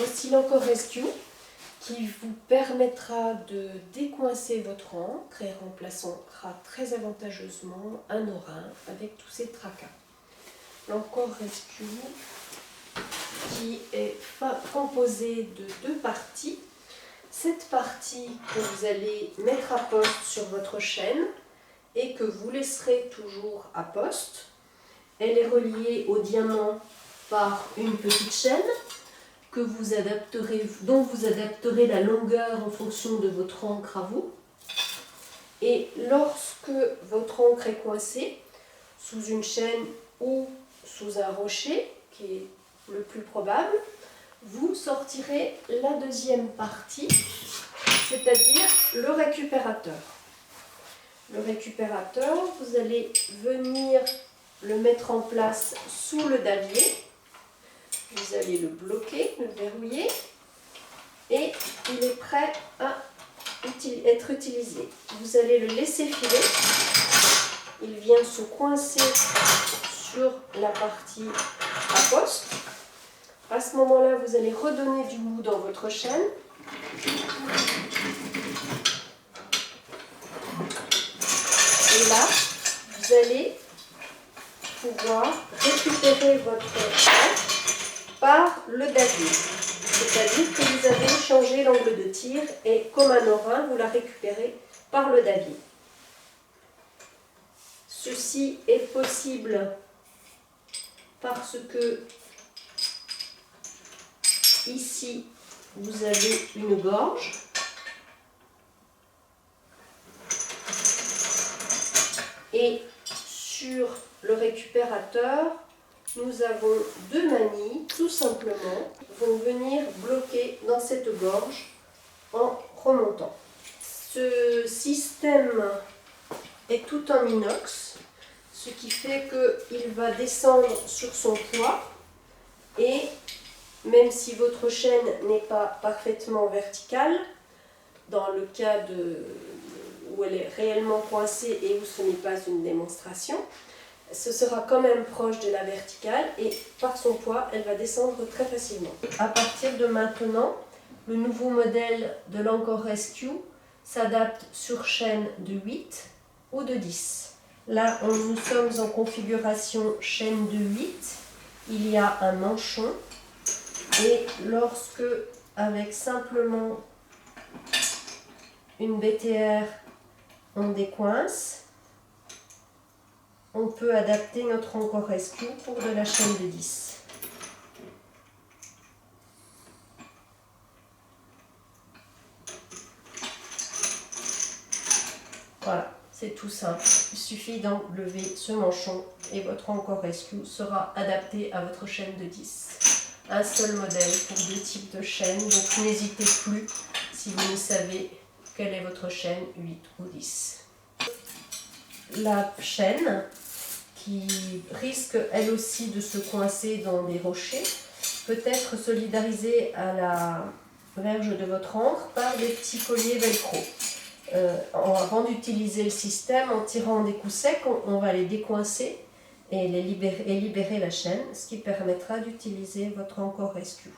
Voici l'Ancor Rescue qui vous permettra de décoincer votre encre et remplacera très avantageusement un orin avec tous ses tracas. L'Ancor Rescue qui est composé de deux parties. Cette partie que vous allez mettre à poste sur votre chaîne et que vous laisserez toujours à poste, elle est reliée au diamant par une petite chaîne dont vous adapterez la longueur en fonction de votre encre à vous. Et lorsque votre encre est coincée sous une chaîne ou sous un rocher, qui est le plus probable, vous sortirez la deuxième partie, c'est-à-dire le récupérateur. Le récupérateur, vous allez venir le mettre en place sous le davier. Vous allez le bloquer, le verrouiller et il est prêt à être utilisé. Vous allez le laisser filer. Il vient se coincer sur la partie à poste. À ce moment-là, vous allez redonner du mou dans votre chaîne. Et là, vous allez pouvoir récupérer votre encre par le davier. C'est-à-dire que vous avez changé l'angle de tir et comme un orin, vous la récupérez par le davier. Ceci est possible parce que ici, vous avez une gorge. Et sur le récupérateur, nous avons deux manilles, tout simplement, qui vont venir bloquer dans cette gorge en remontant. Ce système est tout en inox, ce qui fait qu'il va descendre sur son poids et même si votre chaîne n'est pas parfaitement verticale, dans le cas où elle est réellement coincée et où ce n'est pas une démonstration, ce sera quand même proche de la verticale et par son poids, elle va descendre très facilement. À partir de maintenant, le nouveau modèle de l'Ancor Rescue s'adapte sur chaîne de 8 ou de 10. Là, nous sommes en configuration chaîne de 8. Il y a un manchon et lorsque, avec simplement une BTR, on décoince, on peut adapter notre Ancor Rescue pour de la chaîne de 10. Voilà, c'est tout simple. Il suffit d'enlever ce manchon et votre Ancor Rescue sera adapté à votre chaîne de 10. Un seul modèle pour deux types de chaînes, donc n'hésitez plus si vous ne savez quelle est votre chaîne, 8 ou 10. La chaîne, qui risque elle aussi de se coincer dans des rochers, peut être solidarisée à la verge de votre encre par des petits colliers velcro. Avant d'utiliser le système, en tirant des coups secs, on va les décoincer et libérer la chaîne, ce qui permettra d'utiliser votre Ancor Rescue.